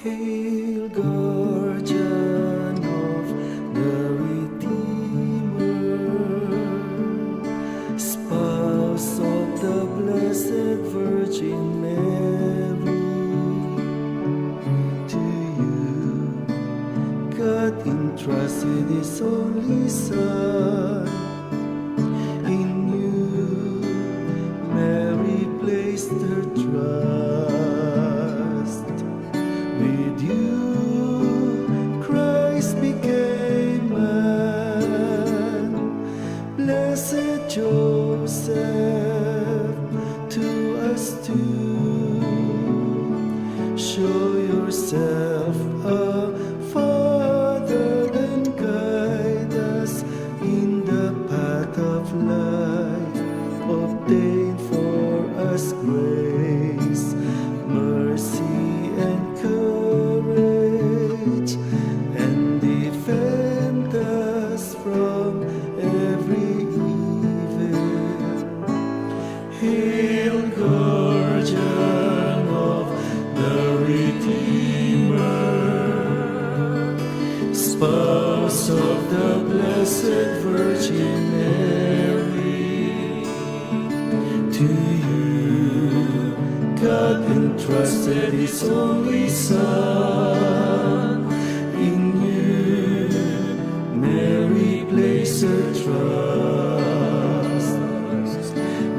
Hail, guardian of the Redeemer, spouse of the Blessed Virgin Mary. To you, God entrusted His only Son. In you, Mary placed her trust. With you, Christ became man. Blessed Joseph, to us too, show yourself a Father and guide us in the path of life. Obtain for us grace, mercy, and courage, and defend us from every evil. Hail, guardian of the Redeemer, spouse of the Blessed Virgin Mary. To you, God entrusted His only Son. In you, Mary placed her trust.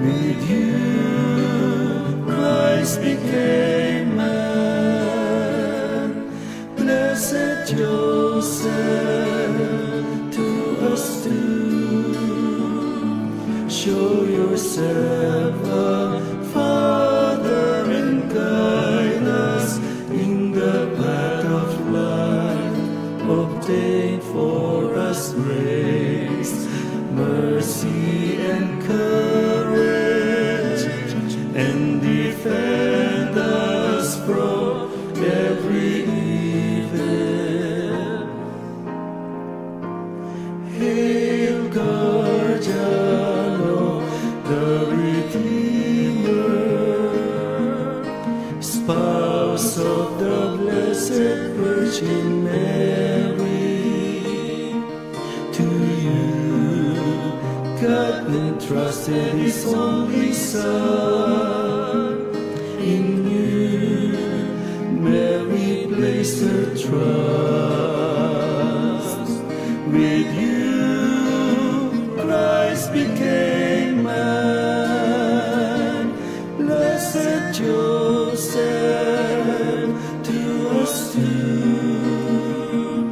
With you, Christ became man. Blessed Joseph, to us too, show yourself a Father and guide us in the path of life. Obtain for us grace, mercy, and courage, and defend us from every evil. Hail, guardian of the Redeemer, spouse of the Blessed Virgin Mary. To you, God entrusted His only Son. In you, Mary placed her trust. With you, Christ became man. Blessed Joseph, to us too,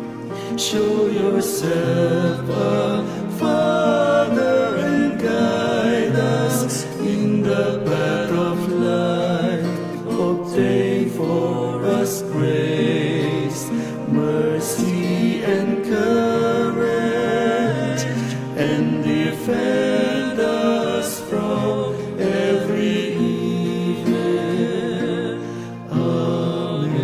show yourself a Father and guide us in the path of life. Obtain for us grace, mercy, and courage, and defend us from every evil. Amen.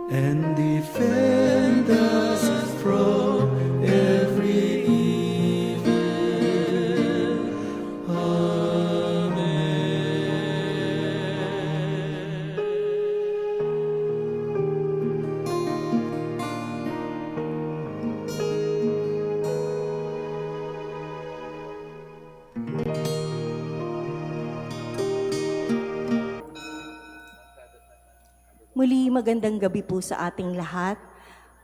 And defend us from every evil. Muli magandang gabi po sa ating lahat.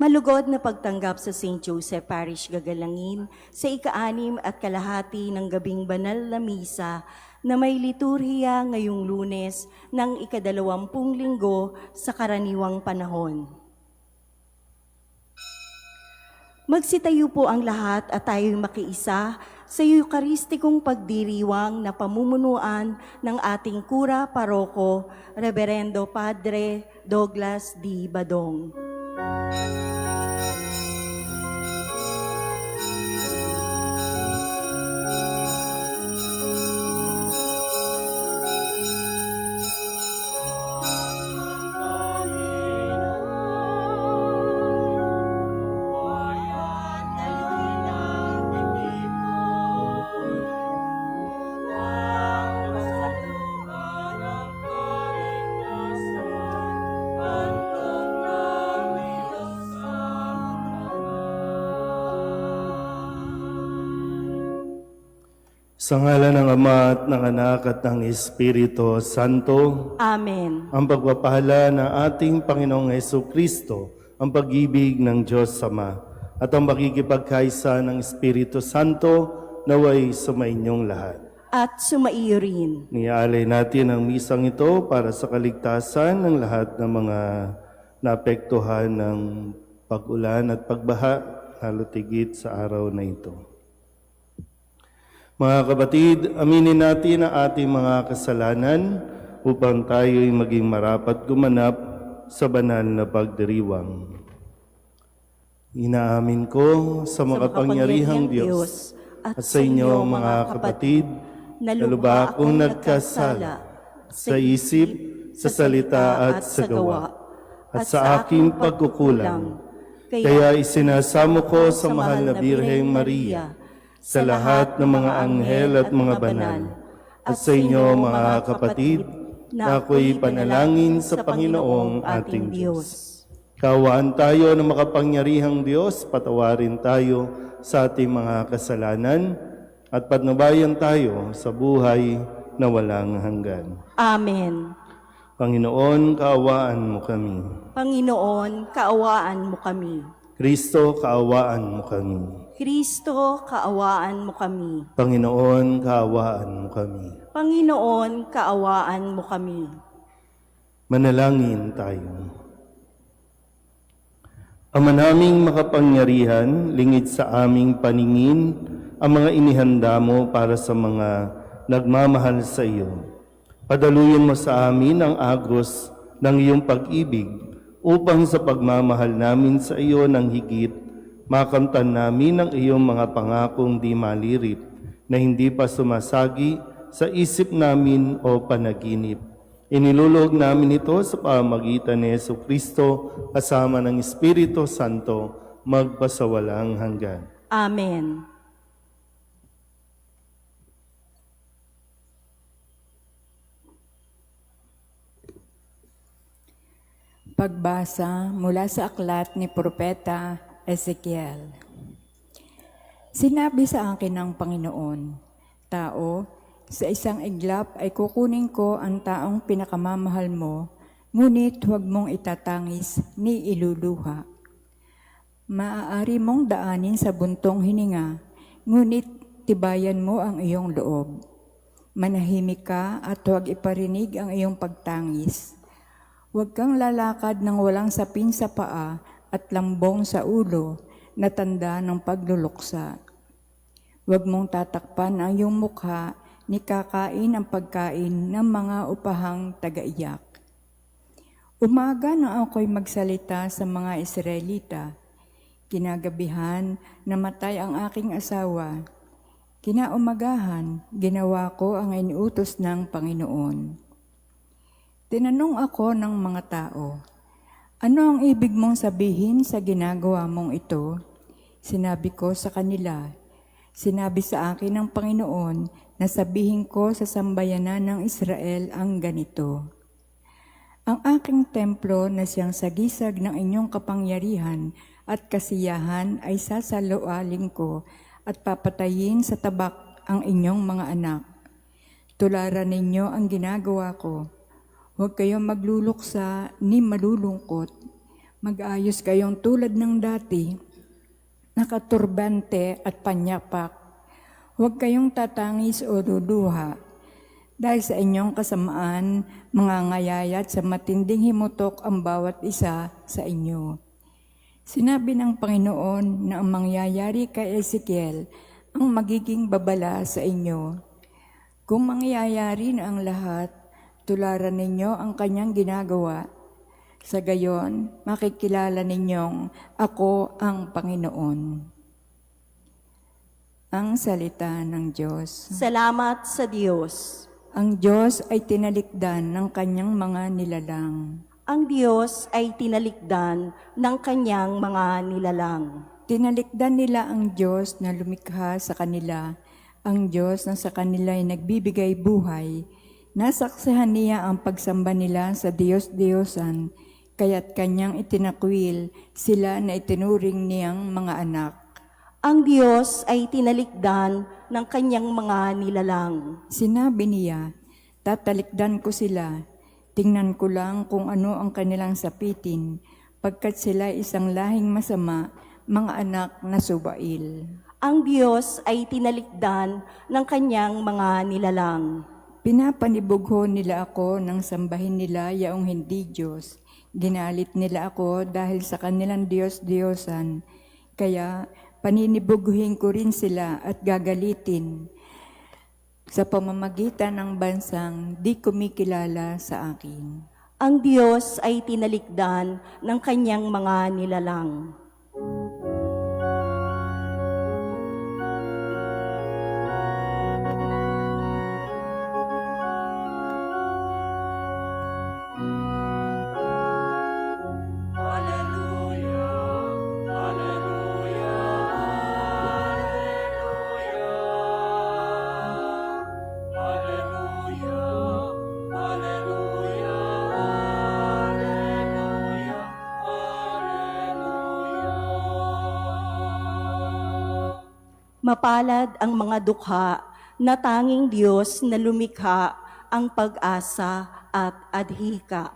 Malugod na pagtanggap sa St. Joseph Parish Gagalangin sa ika-6 at kalahati ng gabing banal na misa na may liturhiya ngayong Lunes ng ika-20 linggo sa karaniwang panahon. Magsitayo po ang lahat at tayo'y makiisa sa Eucharistikong pagdiriwang na pamumunuan ng ating Kura Paroko, Reverendo Padre Douglas D. Badong. Sa ngalan ng Ama at ng Anak at ng Espiritu Santo, Amen. ang pagpapahala ng ating Panginoong Jesucristo, ang pag-ibig ng Diyos Ama, at ang makikipagkaisa ng Espiritu Santo naway sumainyong lahat. At sumaiyo rin. Nialay natin ang misang ito para sa kaligtasan ng lahat ng mga naapektuhan ng pag-ulan at pagbaha, lalo tigit sa araw na ito. Mga kapatid, aminin natin ang ating mga kasalanan upang tayo'y maging marapat gumanap sa banal na pagdiriwang. Inaamin ko sa makapangyarihang Diyos at sa inyo mga kapatid, na lubha akong nagkasala sa isip, sa salita at sa gawa, at sa aking pagkukulang. Kaya isinasamo ko sa mahal na Birheng Maria, sa lahat ng mga anghel at mga banal, at sa inyo mga kapatid, na ako'y panalangin sa Panginoong ating Diyos. Kaawaan tayo ng makapangyarihang Diyos, patawarin tayo sa ating mga kasalanan, at patnubayan tayo sa buhay na walang hanggan. Amen. Panginoon, kaawaan mo kami. Panginoon, kaawaan mo kami. Kristo, kaawaan mo kami. Kristo, kaawaan mo kami. Panginoon, kaawaan mo kami. Panginoon, kaawaan mo kami. Manalangin tayo. Ama naming makapangyarihan, lingid sa aming paningin ang mga inihanda mo para sa mga nagmamahal sa iyo. Padaluyan mo sa amin ang agos ng iyong pag-ibig upang sa pagmamahal namin sa iyo ng higit, makamtan namin ang iyong mga pangakong di malirit na hindi pa sumasagi sa isip namin o panaginip. Inilulog namin ito sa pamamagitan ni Jesucristo kasama ng Espiritu Santo magpasawalang hanggan. Amen. Pagbasa mula sa aklat ni Propeta Ezekiel. Sinabi sa akin ng Panginoon, "Tao, sa isang iglap ay kukunin ko ang taong pinakamamahal mo, ngunit huwag mong itatangis ni iluluha. Maaari mong daanin sa buntong hininga, ngunit tibayan mo ang iyong loob. Manahimik ka at huwag iparinig ang iyong pagtangis. Huwag kang lalakad ng walang sapin sa paa at lambong sa ulo na tanda ng pagluluksa. Huwag mong tatakpan ang iyong mukha ni kakain ang pagkain ng mga upahang tagaiyak. Umaga na ako'y magsalita sa mga Israelita. Kinagabihan, namatay ang aking asawa. Kinaumagahan, ginawa ko ang iniutos ng Panginoon. Tinanong ako ng mga tao, "Ano ang ibig mong sabihin sa ginagawa mong ito?" Sinabi ko sa kanila, "Sinabi sa akin ng Panginoon na sabihin ko sa sambayanan ng Israel ang ganito: Ang aking templo na siyang sagisag ng inyong kapangyarihan at kasiyahan ay sasalualing ko at papatayin sa tabak ang inyong mga anak. Tularan ninyo ang ginagawa ko. Huwag kayong magluluksa ni malulungkot. Mag-ayos kayong tulad ng dati, nakaturbante at panyapak. Huwag kayong tatangis o luluha. Dahil sa inyong kasamaan, mangangayayat sa matinding himutok ang bawat isa sa inyo." Sinabi ng Panginoon na ang mangyayari kay Ezekiel ang magiging babala sa inyo. Kung mangyayari na ang lahat, tularan ninyo ang kanyang ginagawa. Sa gayon, makikilala ninyong ako ang Panginoon. Ang salita ng Diyos. Salamat sa Diyos. Ang Diyos ay tinalikdan ng kanyang mga nilalang. Ang Diyos ay tinalikdan ng kanyang mga nilalang. Tinalikdan nila ang Diyos na lumikha sa kanila, ang Diyos na sa kanila ay nagbibigay buhay. Nasaksihan niya ang pagsamba nila sa Diyos-Diyosan, kaya't kanyang itinakwil sila na itinuring niyang mga anak. Ang Diyos ay tinalikdan ng kanyang mga nilalang. Sinabi niya, tatalikdan ko sila. Tingnan ko lang kung ano ang kanilang sapitin, pagkat sila isang lahing masama, mga anak na subail. Ang Diyos ay tinalikdan ng kanyang mga nilalang. Pinapanibugho nila ako nang sambahin nila yaong hindi Diyos. Ginalit nila ako dahil sa kanilang Diyos-Diyosan. Kaya paninibughuhin ko rin sila at gagalitin sa pamamagitan ng bansang di kumikilala sa akin. Ang Diyos ay tinalikdan ng kanyang mga nilalang. Mapalad ang mga dukha na tanging Diyos na lumikha ang pag-asa at adhika.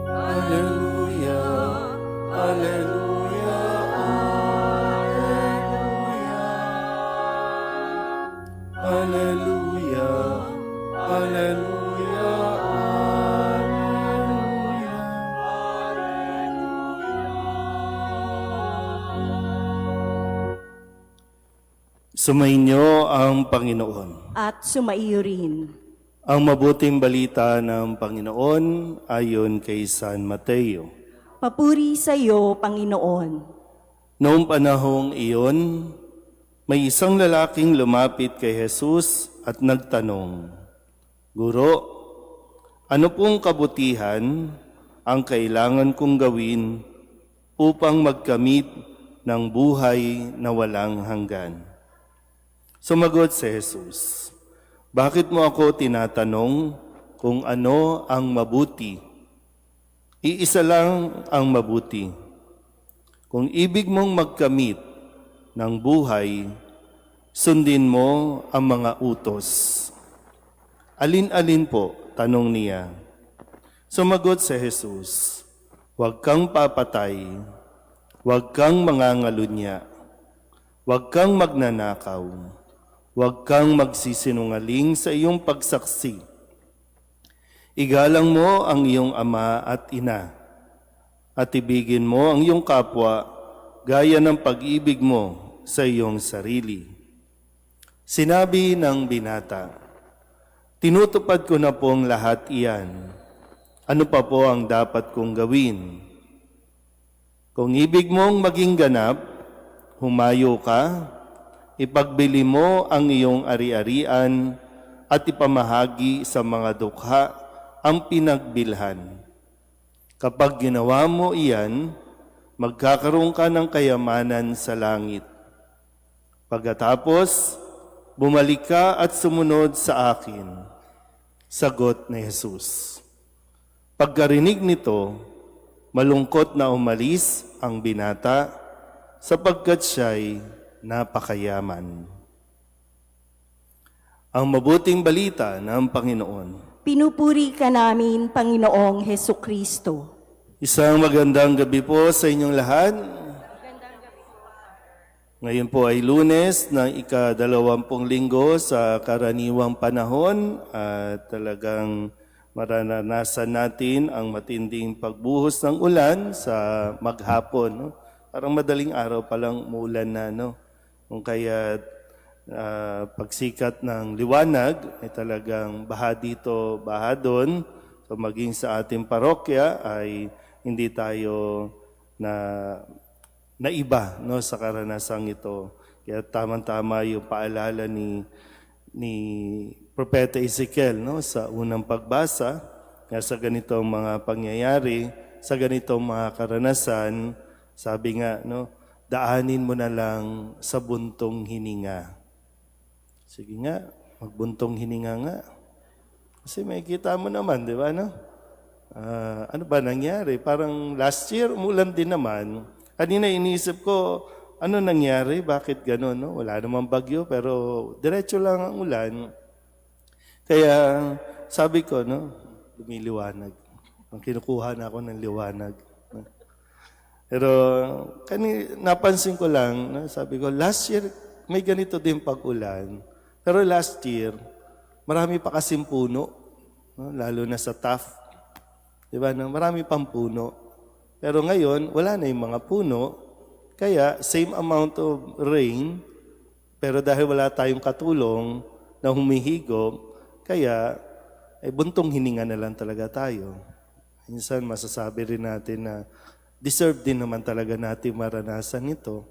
Alleluia, Alleluia, Alleluia. Alleluia, Alleluia, Sumainyo ang Panginoon. At sumaiyo rin. Ang mabuting balita ng Panginoon ayon kay San Mateo. Papuri sa iyo, Panginoon. Noong panahong iyon, may isang lalaking lumapit kay Jesus at nagtanong, Guro, ano pong kabutihan ang kailangan kong gawin upang magkamit ng buhay na walang hanggan? Sumagot si Jesus, bakit mo ako tinatanong kung ano ang mabuti? Iisa lang ang mabuti. Kung ibig mong magkamit ng buhay, sundin mo ang mga utos. Alin-alin po? Tanong niya. Sumagot si Jesus, huwag kang papatay, huwag kang mangangalunya, huwag kang magnanakaw, huwag kang magsisinungaling sa iyong pagsaksi. Igalang mo ang iyong ama at ina, at ibigin mo ang iyong kapwa gaya ng pag-ibig mo sa iyong sarili. Sinabi ng binata, tinutupad ko na pong lahat iyan. Ano pa po ang dapat kong gawin? Kung ibig mong maging ganap, humayo ka, ipagbili mo ang iyong ari-arian at ipamahagi sa mga dukha ang pinagbilhan. Kapag ginawa mo iyan, magkakaroon ka ng kayamanan sa langit. Pagkatapos, bumalik ka at sumunod sa akin. Sagot ni Jesus. Pagkarinig nito, malungkot na umalis ang binata sapagkat siya'y napakayaman. Ang mabuting balita ng Panginoon. Pinupuri ka namin, Panginoong Hesukristo. Isang magandang gabi po sa inyong lahat. Ngayon po ay Lunes ng ika-20 linggo sa karaniwang panahon at talagang maranasan natin ang matinding pagbuhos ng ulan sa maghapon. No? Parang madaling araw pa lang umulan na. No? Kung kaya pagsikat ng liwanag ay talagang baha dito, baha doon. So maging sa ating parokya ay hindi tayo na iba no, sa karanasang ito. Kaya tamang-tama yung paalala ni Propeta Ezekiel no, sa unang pagbasa nga sa ganitong mga pangyayari, sa ganitong mga karanasan, sabi nga, no, daanin mo na lang sa buntong hininga. Sige nga, magbuntong hininga nga. Kasi makikita mo naman, di ba? No? Ano ba nangyari? Parang last year, umulan din naman. Kanina iniisip ko, ano nangyari? Bakit gano'n? No? Wala namang bagyo, pero diretso lang ang ulan. Kaya sabi ko, no, lumiliwanag. Ang kinukuha na ako ng liwanag. Pero napansin ko lang, no, sabi ko, last year may ganito din pag-ulan. Pero last year, marami pa kasing puno, no, lalo na sa Taft. Diba, no? Marami pang puno. Pero ngayon, wala na yung mga puno. Kaya, same amount of rain, pero dahil wala tayong katulong na humihigop, kaya buntong hininga na lang talaga tayo. Minsan masasabi rin natin na deserve din naman talaga natin maranasan ito.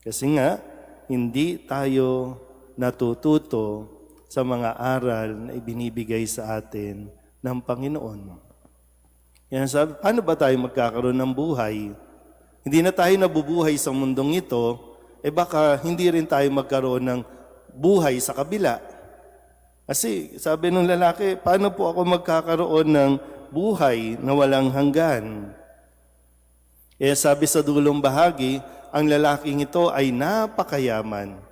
Kasi nga, hindi tayo natututo sa mga aral na ibinibigay sa atin ng Panginoon. Yan sabi, paano ba tayo magkakaroon ng buhay? Hindi na tayo nabubuhay sa mundong ito, baka hindi rin tayo magkaroon ng buhay sa kabila. Kasi sabi ng lalaki, paano po ako magkakaroon ng buhay na walang hanggan? Sabi sa dulong bahagi, ang lalaking ito ay napakayaman.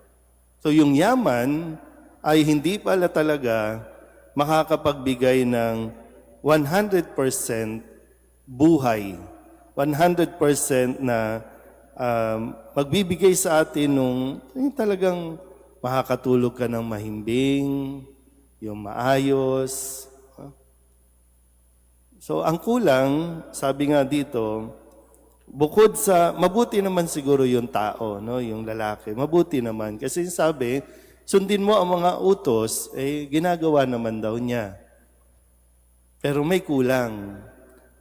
So yung yaman ay hindi pala talaga makakapagbigay ng 100% buhay. 100% na magbibigay sa atin nung talagang makakatulog ka ng mahimbing, yung maayos. So ang kulang, sabi nga dito, bukod sa, mabuti naman siguro yung tao, no, yung lalaki, mabuti naman. Kasi sabi, sundin mo ang mga utos, ginagawa naman daw niya. Pero may kulang.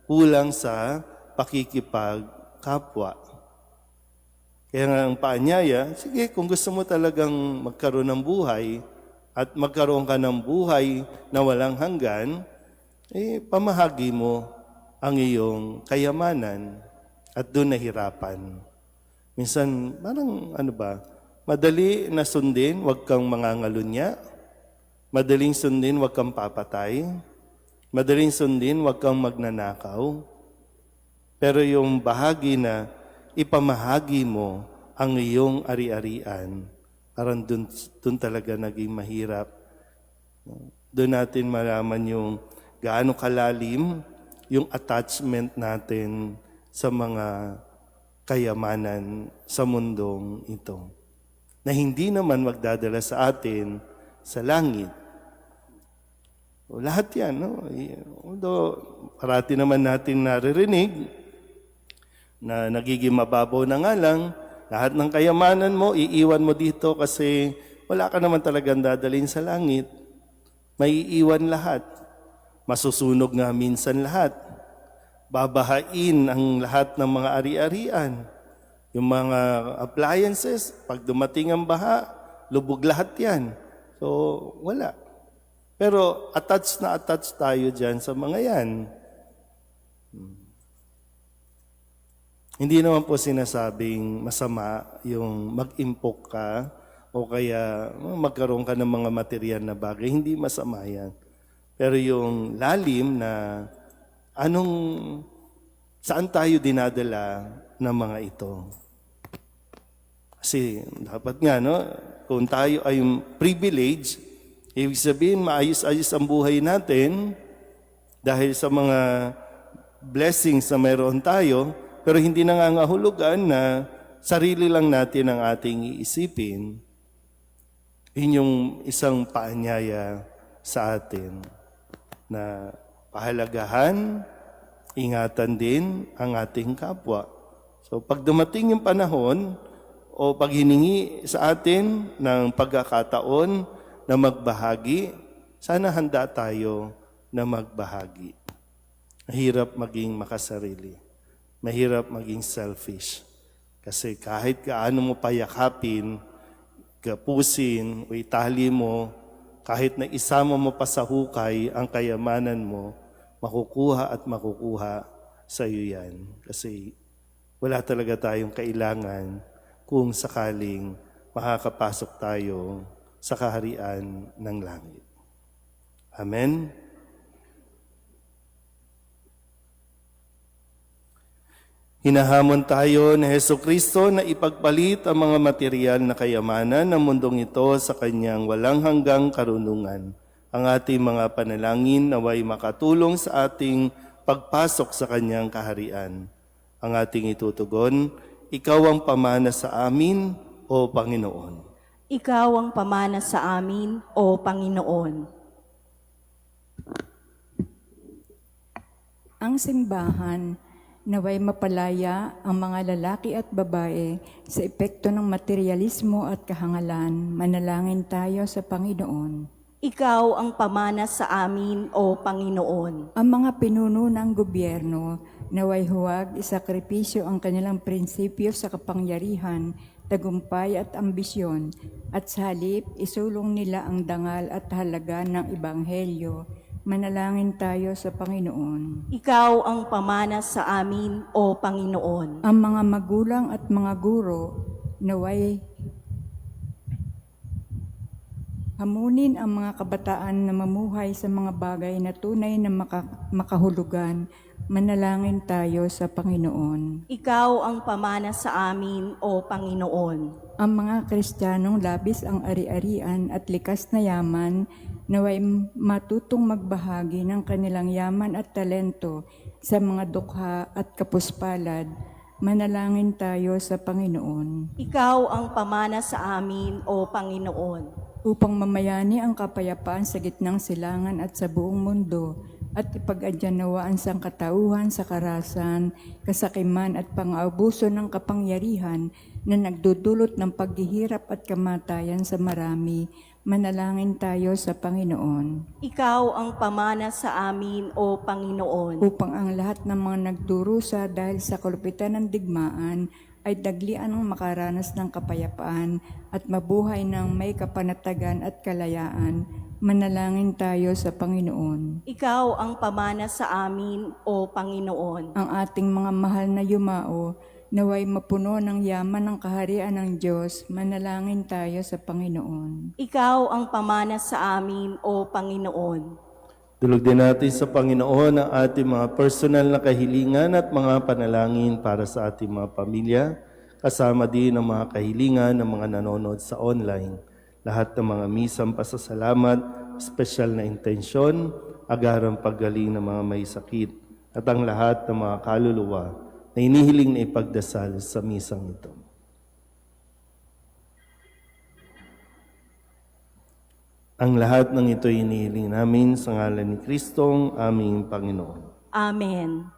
Kulang sa pakikipagkapwa. Kaya nga ang paanyaya, sige, kung gusto mo talagang magkaroon ng buhay at magkaroon ka ng buhay na walang hanggan, pamahagi mo ang iyong kayamanan at doon nahirapan. Minsan, parang madali na sundin, wag kang mangangalunya. Madaling sundin, wag kang papatay. Madaling sundin, wag kang magnanakaw. Pero yung bahagi na ipamahagi mo ang iyong ari-arian, parang dun talaga naging mahirap. Doon natin malaman yung gaano kalalim yung attachment natin sa mga kayamanan sa mundong ito. Na hindi naman magdadala sa atin sa langit. Lahat yan, no? Although, parati naman natin naririnig na nagiging mababaw na nga lang, lahat ng kayamanan mo, iiwan mo dito kasi wala ka naman talagang dadalhin sa langit. May iiwan lahat. Masusunog nga minsan lahat. Babahain ang lahat ng mga ari-arian. Yung mga appliances, pag dumating ang baha, lubog lahat yan. So, wala. Pero attached na attached tayo dyan sa mga yan. Hindi naman po sinasabing masama yung mag-impok ka o kaya magkaroon ka ng mga material na bagay. Hindi masama yan. Pero yung lalim na saan tayo dinadala ng mga ito? Kasi dapat nga, no? Kung tayo ay privilege, ibig sabihin, maayos-ayos ang buhay natin dahil sa mga blessings na mayroon tayo, pero hindi nangangahulugan na sarili lang natin ang ating iisipin. Yun yung isang paanyaya sa atin na pahalagahan, ingatan din ang ating kapwa. So pag dumating yung panahon o pag hiningi sa atin ng pagkakataon na magbahagi, sana handa tayo na magbahagi. Mahirap maging makasarili. Mahirap maging selfish. Kasi kahit kaano mo payakapin, gapusin o itali mo, kahit na isama mo pa sa hukay ang kayamanan mo, makukuha at makukuha sa iyo yan. Kasi wala talaga tayong kailangan kung sakaling makakapasok tayo sa kaharian ng langit. Amen? Hinahamon tayo ni Hesukristo na ipagpalit ang mga material na kayamanan ng mundong ito sa kanyang walang hanggang karunungan. Ang ating mga panalangin naway makatulong sa ating pagpasok sa kanyang kaharian. Ang ating itutugon, ikaw ang pamana sa amin, O Panginoon. Ikaw ang pamana sa amin, O Panginoon. Ang simbahan naway mapalaya ang mga lalaki at babae sa epekto ng materialismo at kahangalan. Manalangin tayo sa Panginoon. Ikaw ang pamana sa amin, O Panginoon. Ang mga pinuno ng gobyerno naway huwag isakripisyo ang kanilang prinsipyo sa kapangyarihan, tagumpay at ambisyon, at sa halip isulong nila ang dangal at halaga ng Ebanghelyo. Manalangin tayo sa Panginoon. Ikaw ang pamana sa amin, O Panginoon. Ang mga magulang at mga guro naway hamunin ang mga kabataan na mamuhay sa mga bagay na tunay na makahulugan. Manalangin tayo sa Panginoon. Ikaw ang pamana sa amin, O Panginoon. Ang mga Kristiyanong labis ang ari-arian at likas na yaman naway matutong magbahagi ng kanilang yaman at talento sa mga dukha at kapuspalad. Manalangin tayo sa Panginoon. Ikaw ang pamana sa amin, O Panginoon. Upang mamayani ang kapayapaan sa gitnang silangan at sa buong mundo, at ipag-adyanawaan sa katauhan sa karasan, kasakiman at pang-aabuso ng kapangyarihan na nagdudulot ng paghihirap at kamatayan sa marami. Manalangin tayo sa Panginoon. Ikaw ang pamana sa amin, O Panginoon. Upang ang lahat ng mga nagdurusa dahil sa kalupitan ng digmaan ay daglian ng makaranas ng kapayapaan at mabuhay ng may kapanatagan at kalayaan. Manalangin tayo sa Panginoon. Ikaw ang pamana sa amin, O Panginoon. Ang ating mga mahal na yumao, naway mapuno ng yaman ng kaharian ng Diyos. Manalangin tayo sa Panginoon. Ikaw ang pamana sa amin, O Panginoon. Dulog din natin sa Panginoon ang ating mga personal na kahilingan at mga panalangin para sa ating mga pamilya, kasama din ang mga kahilingan ng mga nanonood sa online. Lahat ng mga misang pasasalamat, espesyal na intensyon, agarang paggaling ng mga may sakit, at ang lahat ng mga kaluluwa na inihiling na ipagdasal sa misang ito. Ang lahat ng ito inihiling namin sa ngalan ni Kristong aming Panginoon. Amen.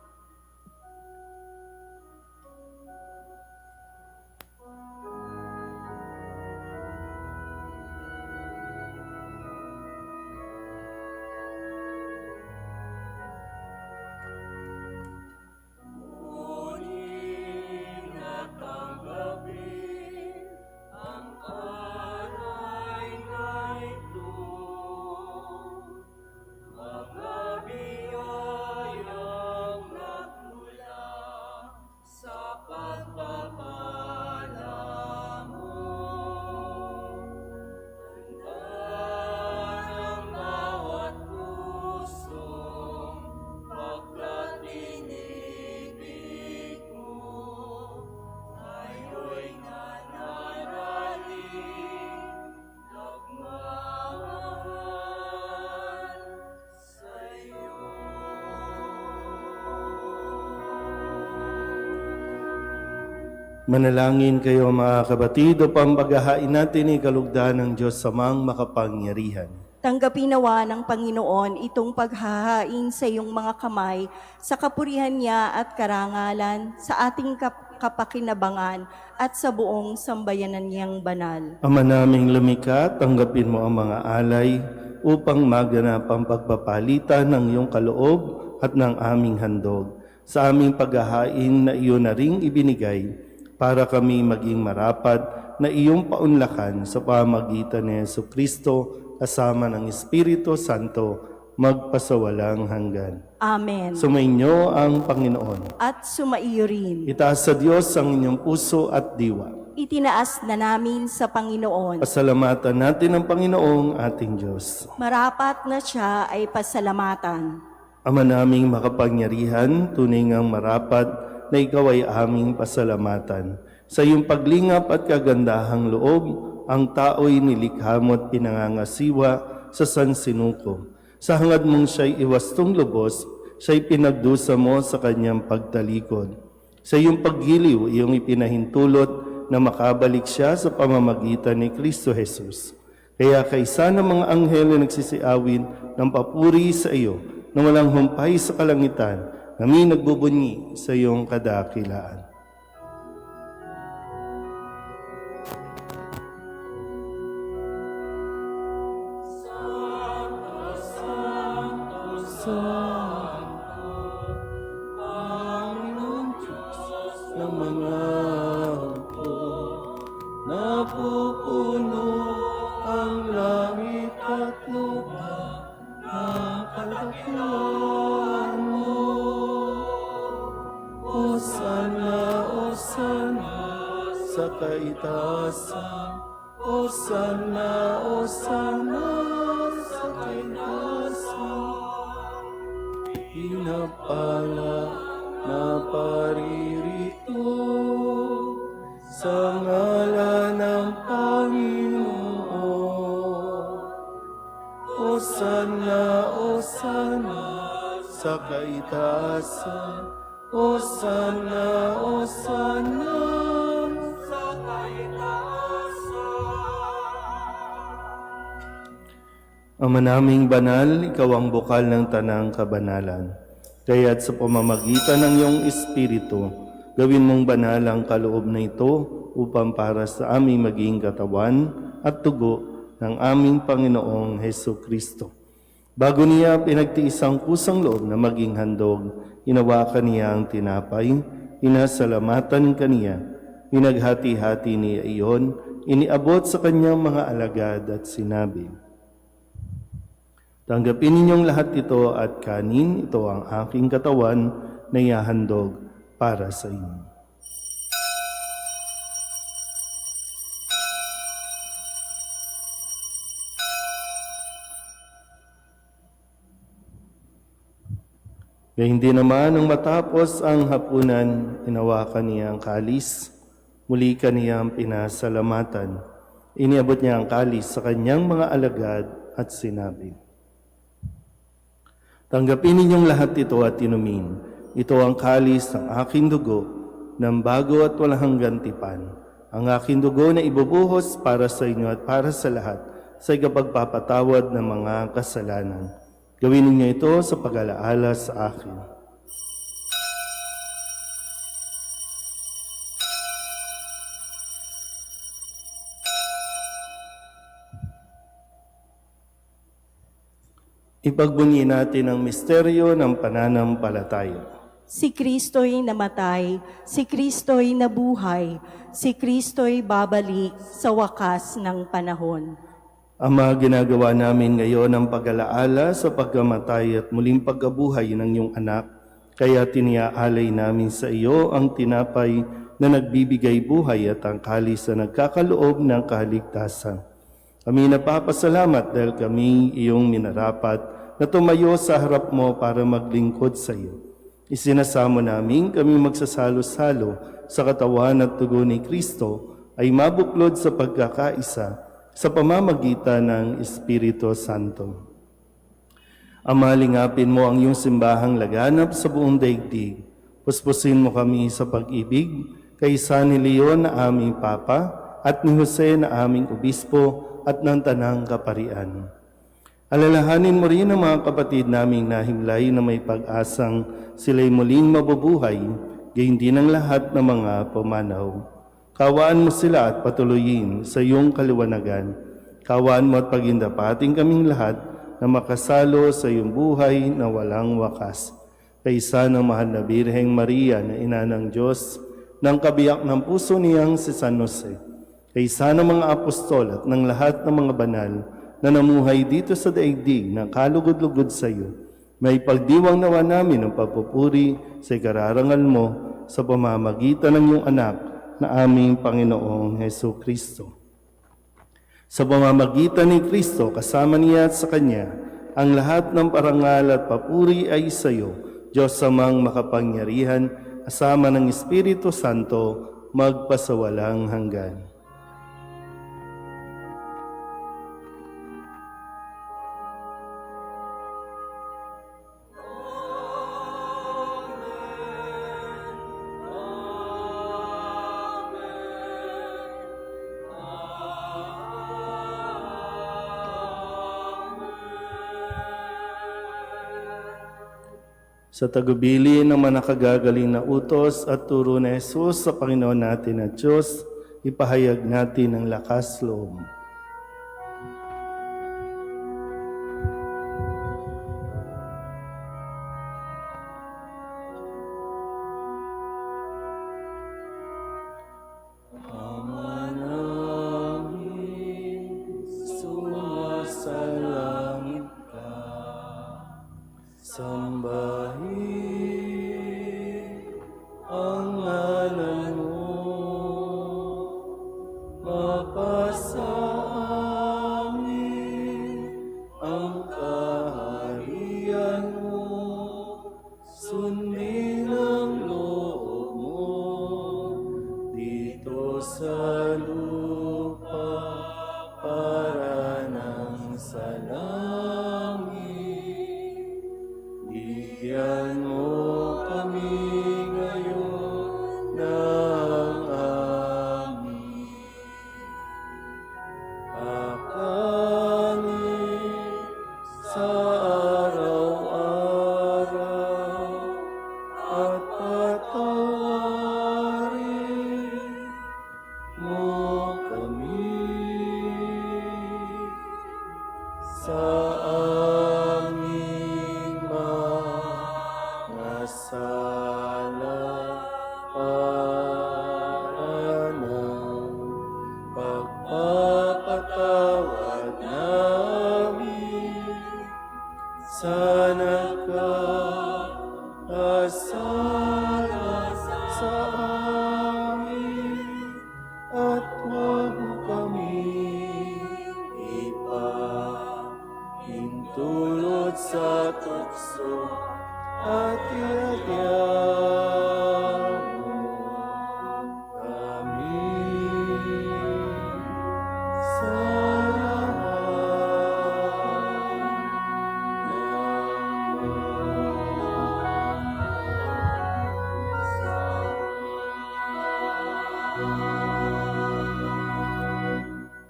Manalangin kayo mga kabatid upang paghahain natin ikalugdan ng Diyos samang makapangyarihan. Tanggapin nawa ng Panginoon itong paghahain sa iyong mga kamay sa kapurihan niya at karangalan sa ating kapakinabangan at sa buong sambayanan niyang banal. Ama naming lumikha, tanggapin mo ang mga alay upang maganap ang pagpapalitan ng iyong kaloob at ng aming handog sa aming paghahain na iyon na ring ibinigay para kami maging marapat na iyong paunlakan sa pamagitan ni Jesucristo kasama ng Espiritu Santo magpasawalang hanggan. Amen. Sumainyo ang Panginoon. At sumaiyo rin. Itaas sa Diyos ang inyong puso at diwa. Itinaas na namin sa Panginoon. Pasalamatan natin ang Panginoong ating Diyos. Marapat na siya ay pasalamatan. Ama naming makapangyarihan, tunay ngang marapat na ikaw ay aming pasalamatan. Sa iyong paglingap at kagandahang loob, ang tao'y nilikha mo at pinangangasiwa sa sansinuko. Sa hangad mong siya'y iwastong lubos, siya'y pinagdusa mo sa kanyang pagtalikod. Sa iyong paggiliw, iyong ipinahintulot na makabalik siya sa pamamagitan ni Kristo Jesus. Kaya kaisa ng mga anghel na nagsisiawin ng papuri sa iyo na walang humpay sa kalangitan, kami nagbubunyi sa iyong kadakilaan. Ng mga hukbo, napupuno ang langit at lupa ng kadakilaan mo. Hosana, Hosana sa kaitaasan, Hosana, Hosana sa kaitaasan. Pinapala na paririto sa ngalan ng Panginoon. Hosana, Hosana sa kaitaasan, Hosana, Hosana sa kaitaasan. Ama naming banal, ikaw ang bukal ng tanang kabanalan. Kaya't sa pamamagitan ng iyong Espiritu, gawin mong banal ang kaloob na ito upang para sa aming maging katawan at tugo ng aming Panginoong Heso Kristo. Bago niya pinagtiis ang kusang loob na maging handog, hinawakan niya ang tinapay, inasalamatan kaniya, pinaghati-hati niya iyon, iniabot sa kanyang mga alagad at sinabi, "Tanggapin ninyong lahat ito at kanin, ito ang aking katawan na ihahandog para sa inyo." Kaya hindi naman nang matapos ang hapunan, hinawakan niya ang kalis, muli kaniyang pinasalamatan. Iniabot niya ang kalis sa kanyang mga alagad at sinabi, "Tanggapin ninyong lahat ito at inumin. Ito ang kalis ng aking dugo, ng bago at walang hanggang tipan. Ang aking dugo na ibubuhos para sa inyo at para sa lahat sa ikapagpapatawad ng mga kasalanan. Gawin ninyo ito sa pag-alaala sa akin." Ipagbunyi natin ang misteryo ng pananampalataya. Si Kristo'y namatay, si Kristo'y nabuhay, si Kristo'y babalik sa wakas ng panahon. Ama, ginagawa namin ngayon ang pag-alaala sa pagkamatay at muling pagkabuhay ng iyong anak, kaya tiniaalay namin sa iyo ang tinapay na nagbibigay buhay at ang kalis na nagkakaloob ng kaligtasan. Kami napapasalamat dahil kami iyong minarapat na tumayo sa harap mo para maglingkod sa iyo. Isinasamo namin kami magsasalo-salo sa katawan at dugo ni Kristo ay mabuklod sa pagkakaisa sa pamamagitan ng Espiritu Santo. Ama, lingapin mo ang iyong simbahang laganap sa buong daigdig. Puspusin mo kami sa pag-ibig kay San Leon na aming Papa at ni Jose na aming Obispo at ng Tanang Kaparian. Alalahanin mo rin ang mga kapatid naming nahimlay na may pag-asang sila'y muling mabubuhay, gayon din ang lahat ng mga pumanaw. Kawaan mo sila at patuloyin sa iyong kaliwanagan. Kawaan mo at pagindapating kaming lahat na makasalo sa iyong buhay na walang wakas. Kaysa ng mahal na Birheng Maria na ina ng Diyos, ng kabiyak ng puso niyang si San Jose, kaysa ng mga apostol at ng lahat ng mga banal na namuhay dito sa daigdig na kalugod-lugod sa iyo, may pagdiwang nawa namin ang pagpupuri sa ikararangal mo sa pamamagitan ng iyong anak na aming Panginoong Heso Kristo. Sa pamamagitan ni Kristo, kasama niya at sa Kanya, ang lahat ng parangal at papuri ay sa iyo, Diyos Amang makapangyarihan, kasama ng Espiritu Santo, magpasawalang hanggan. Sa tagubili ng manakagagaling na utos at turo ni Jesus sa Panginoon natin at Diyos, ipahayag natin ang lakas loob. Ama namin, sumasalangit ka. Sambahin ang ngalan mo, mapasa amin ang kaharian mo, sundin ang loob mo, dito sa lupa para nang sa langit. Bigyan mo kami ngayon ng aming kakanin sa araw-araw at patawarin mo kami sa aming mga sala para ng pagpapatawad namin sa nagkakasala sa amin at huwag mo kami ipahintulot sa tukso at iagyan mo kami sa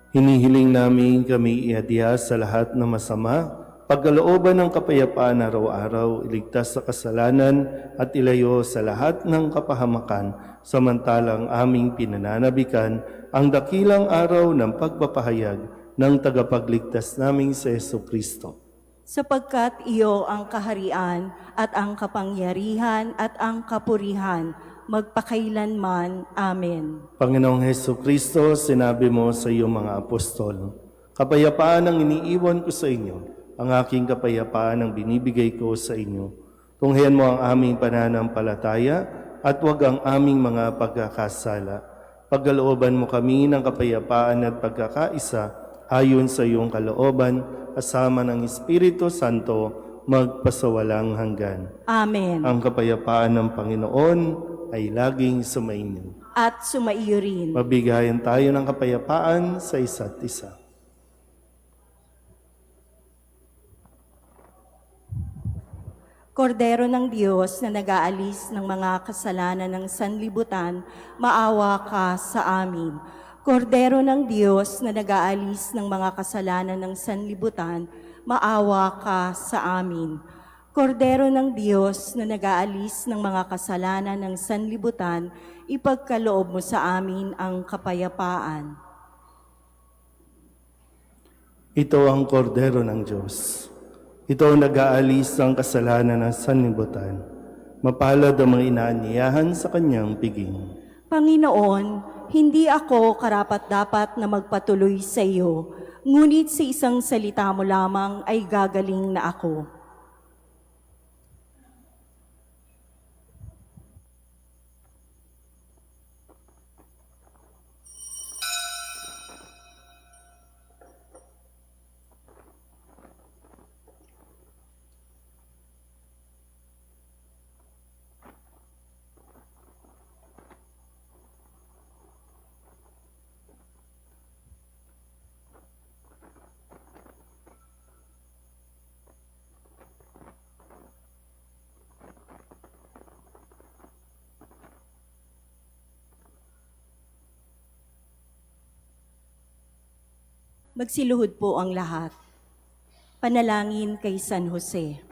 Hinihiling namin kami iadya sa lahat ng masama, pagkalooban ng kapayapaan araw-araw, iligtas sa kasalanan at ilayo sa lahat ng kapahamakan, samantalang aming pinananabikan ang dakilang araw ng pagpapahayag ng tagapagligtas naming sa Jesucristo. Sapagkat iyo ang kaharian at ang kapangyarihan at ang kapurihan, magpakailanman. Amen. Panginoong Jesucristo, sinabi mo sa iyong mga apostol, kapayapaan ang iniiwan ko sa inyo, ang aking kapayapaan ang binibigay ko sa inyo. Tunghayan mo ang aming pananampalataya at huwag ang aming mga pagkakasala. Pagkalooban mo kami ng kapayapaan at pagkakaisa ayon sa iyong kalooban, kasama ng Espiritu Santo, magpasawalang hanggan. Amen. Ang kapayapaan ng Panginoon ay laging sumainyo. At sumaiyo rin. Mabigayan tayo ng kapayapaan sa isa't isa. Kordero ng Diyos na nag-aalis ng mga kasalanan ng sanlibutan, maawa ka sa amin. Kordero ng Diyos na nag-aalis ng mga kasalanan ng sanlibutan, maawa ka sa amin. Kordero ng Diyos na nag-aalis ng mga kasalanan ng sanlibutan, ipagkaloob mo sa amin ang kapayapaan. Ito ang kordero ng Diyos. Ito ang nag-aalis ng kasalanan ng sanlibutan. Mapalad ang mga inaanyayahan sa kanyang piging. Panginoon, hindi ako karapat-dapat na magpatuloy sa iyo, ngunit sa isang salita mo lamang ay gagaling na ako. Magsiluhod po ang lahat. Panalangin kay San Jose.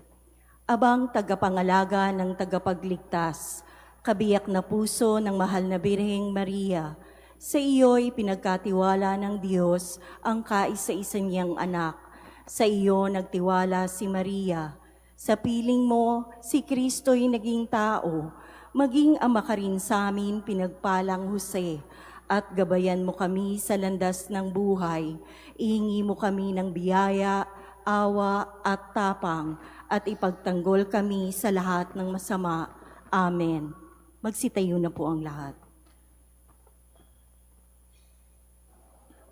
Abang tagapangalaga ng tagapagligtas, kabiyak na puso ng mahal na Birheng Maria, sa iyo'y pinagkatiwala ng Diyos ang kaisa-isa niyang anak. Sa iyo nagtiwala si Maria. Sa piling mo, si Kristo'y naging tao. Maging ama ka rin sa amin, pinagpalang Jose, at gabayan mo kami sa landas ng buhay. Ihingi mo kami ng biyaya, awa at tapang, at ipagtanggol kami sa lahat ng masama. Amen. Magsitayo na po ang lahat.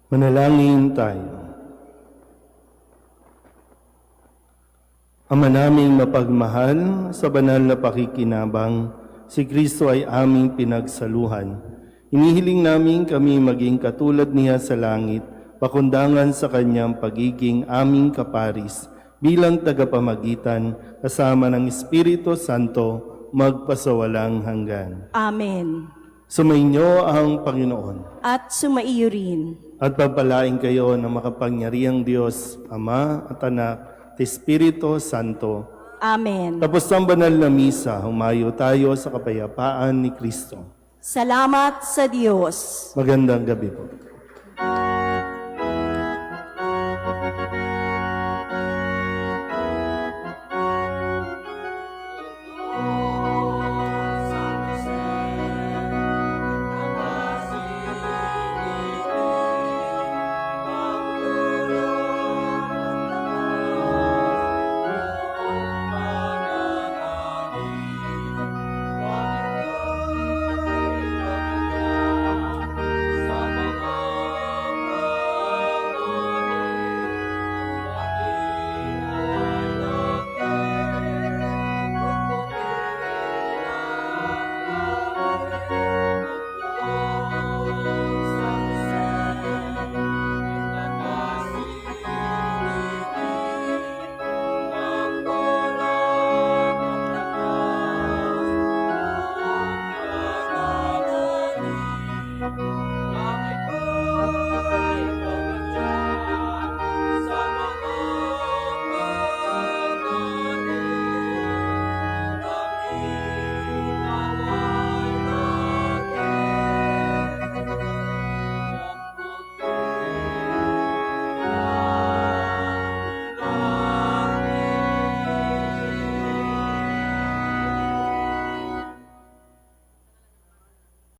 Manalangin tayo. Ama naming mapagmahal, sa banal na pakikinabang, si Kristo ay aming pinagsaluhan. Inihiling namin kami maging katulad niya sa langit, pakundangan sa kanyang pagiging aming kaparis, bilang tagapamagitan, kasama ng Espiritu Santo, magpasawalang hanggan. Amen. Sumainyo ang Panginoon. At sumaiyo rin. At pagpalain kayo ng makapangyarihang Diyos, Ama at Anak, at Espiritu Santo. Amen. Tapos ang banal na misa, humayo tayo sa kapayapaan ni Kristo. Salamat sa Diyos. Magandang gabi po.